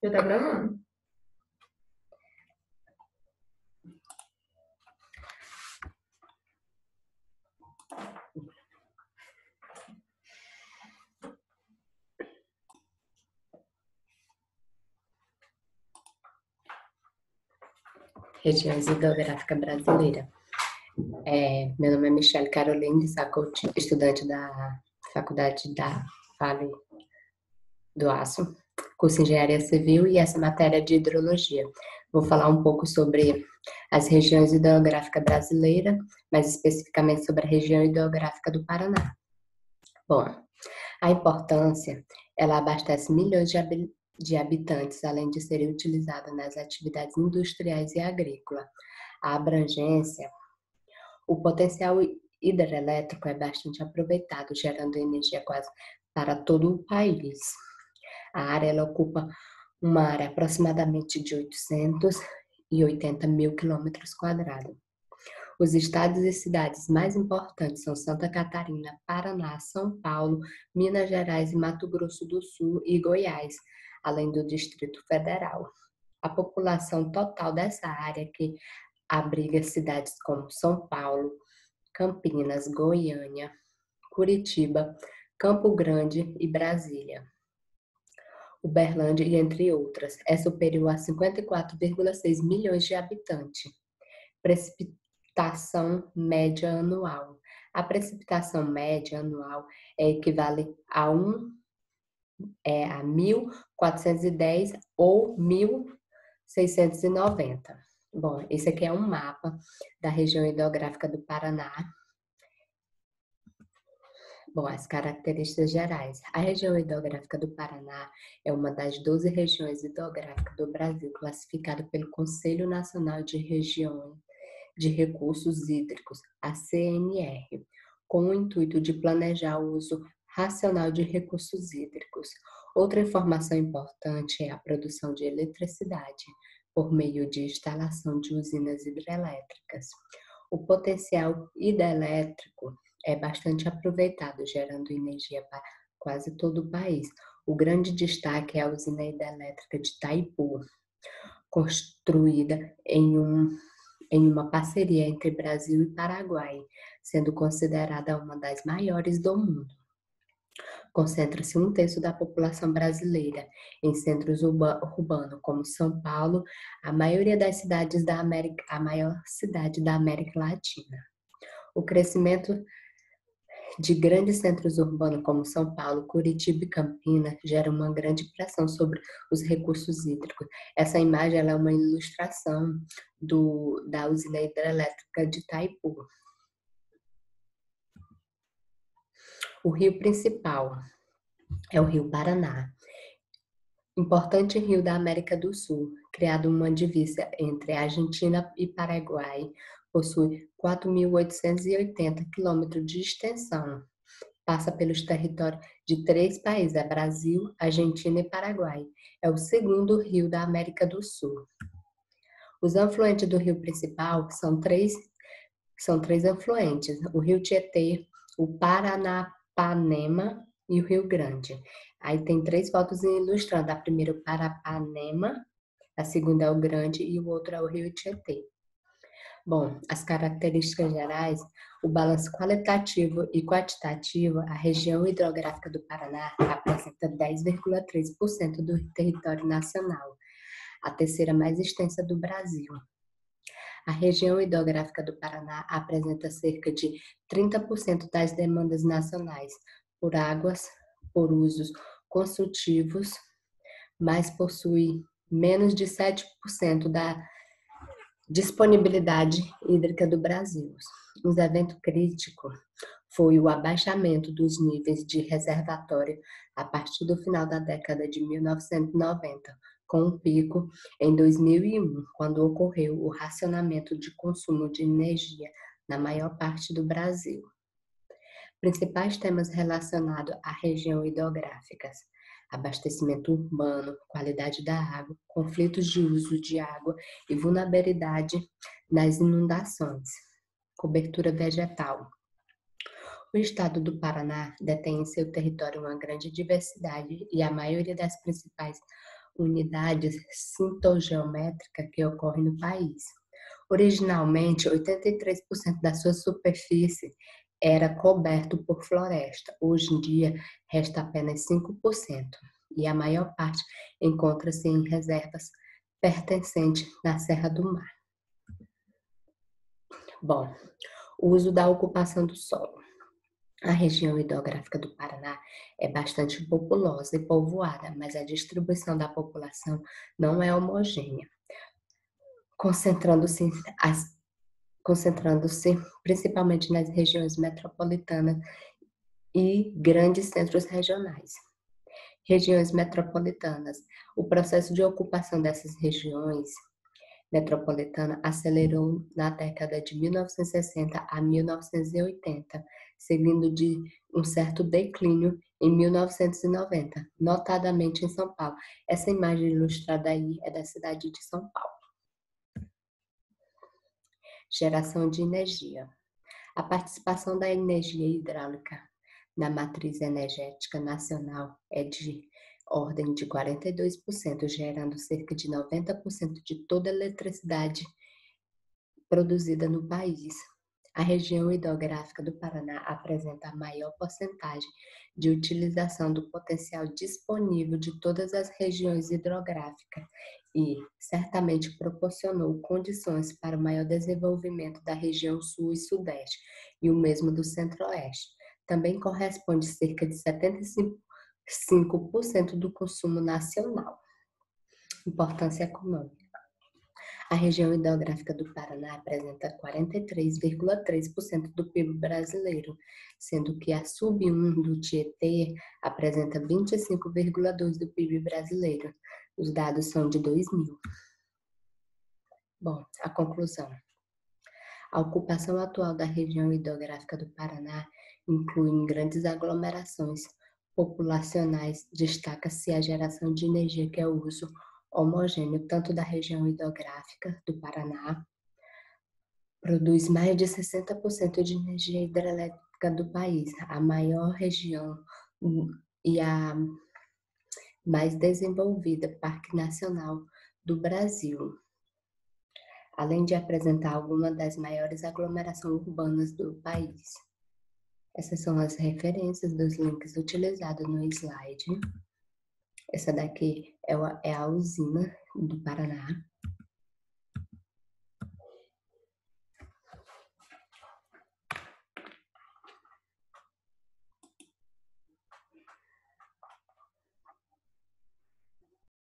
Já tá gravando. Regiões hidrográficas brasileiras. Meu nome é Michele Caroline Sacouti, estudante da Faculdade da Vale do Aço, curso de Engenharia Civil, e essa matéria é de Hidrologia. Vou falar um pouco sobre as regiões hidrográficas brasileiras, mais especificamente sobre a região hidrográfica do Paraná. Bom, a importância, ela abastece milhões de habitantes, além de serem utilizadas nas atividades industriais e agrícolas. A abrangência, o potencial hidrelétrico é bastante aproveitado, gerando energia quase para todo o país. A área ela ocupa uma área aproximadamente de 880 mil quilômetros quadrados. Os estados e cidades mais importantes são Santa Catarina, Paraná, São Paulo, Minas Gerais, Mato Grosso do Sul e Goiás, além do Distrito Federal. A população total dessa área, que abriga cidades como São Paulo, Campinas, Goiânia, Curitiba, Campo Grande e Brasília, Uberlândia e entre outras, é superior a 54,6 milhões de habitantes. Precipitação média anual. A precipitação média anual equivale a 1.410 ou 1.690. Bom, esse aqui é um mapa da região hidrográfica do Paraná. Bom, as características gerais. A região hidrográfica do Paraná é uma das 12 regiões hidrográficas do Brasil, classificada pelo Conselho Nacional de Regiões de Recursos Hídricos, a CNR, com o intuito de planejar o uso racional de recursos hídricos. Outra informação importante é a produção de eletricidade por meio de instalação de usinas hidrelétricas. O potencial hidrelétrico é bastante aproveitado, gerando energia para quase todo o país. O grande destaque é a usina hidrelétrica de Itaipu, construída em uma parceria entre Brasil e Paraguai, sendo considerada uma das maiores do mundo. Concentra-se 1/3 da população brasileira em centros urbanos, como São Paulo, a maioria das cidades da América, a maior cidade da América Latina. O crescimento de grandes centros urbanos como São Paulo, Curitiba e Campinas gera uma grande pressão sobre os recursos hídricos. Essa imagem ela é uma ilustração da usina hidrelétrica de Itaipu. O rio principal é o Rio Paraná, importante rio da América do Sul, criado uma divisa entre Argentina e Paraguai, possui 4.880 quilômetros de extensão. Passa pelos territórios de 3 países, Brasil, Argentina e Paraguai. É o segundo rio da América do Sul. Os afluentes do rio principal são três afluentes: o rio Tietê, o Paranapanema e o Rio Grande. Aí tem 3 fotos ilustrando. A primeira é o Paranapanema, a segunda é o Grande e o outro é o rio Tietê. Bom, as características gerais, o balanço qualitativo e quantitativo, a região hidrográfica do Paraná apresenta 10,3% do território nacional, a terceira mais extensa do Brasil. A região hidrográfica do Paraná apresenta cerca de 30% das demandas nacionais por águas, por usos consultivos, mas possui menos de 7% da disponibilidade hídrica do Brasil. Um evento crítico foi o abaixamento dos níveis de reservatório a partir do final da década de 1990, com um pico em 2001, quando ocorreu o racionamento de consumo de energia na maior parte do Brasil. Principais temas relacionados à região hidrográficas: abastecimento urbano, qualidade da água, conflitos de uso de água e vulnerabilidade nas inundações. Cobertura vegetal. O estado do Paraná detém em seu território uma grande diversidade e a maioria das principais unidades sintogeométricas que ocorrem no país. Originalmente, 83% da sua superfície era coberto por floresta. Hoje em dia, resta apenas 5%, e a maior parte encontra-se em reservas pertencentes na Serra do Mar. Bom, o uso da ocupação do solo. A região hidrográfica do Paraná é bastante populosa e povoada, mas a distribuição da população não é homogênea, concentrando-se principalmente nas regiões metropolitanas e grandes centros regionais. Regiões metropolitanas. O processo de ocupação dessas regiões metropolitanas acelerou na década de 1960 a 1980, seguindo de um certo declínio em 1990, notadamente em São Paulo. Essa imagem ilustrada aí é da cidade de São Paulo. Geração de energia. A participação da energia hidráulica na matriz energética nacional é de ordem de 42%, gerando cerca de 90% de toda a eletricidade produzida no país. A região hidrográfica do Paraná apresenta a maior porcentagem de utilização do potencial disponível de todas as regiões hidrográficas e certamente proporcionou condições para o maior desenvolvimento da região sul e sudeste e o mesmo do centro-oeste. Também corresponde cerca de 75% do consumo nacional. Importância econômica. A região hidrográfica do Paraná apresenta 43,3% do PIB brasileiro, sendo que a sub-1 do Tietê apresenta 25,2% do PIB brasileiro. Os dados são de 2000. Bom, a conclusão. A ocupação atual da região hidrográfica do Paraná inclui grandes aglomerações populacionais. Destaca-se a geração de energia, que é o uso homogêneo tanto da região hidrográfica do Paraná, produz mais de 60% de energia hidrelétrica do país, a maior região e a mais desenvolvida Parque Nacional do Brasil, além de apresentar algumas das maiores aglomerações urbanas do país. Essas são as referências dos links utilizados no slide. Essa daqui é a usina do Paraná.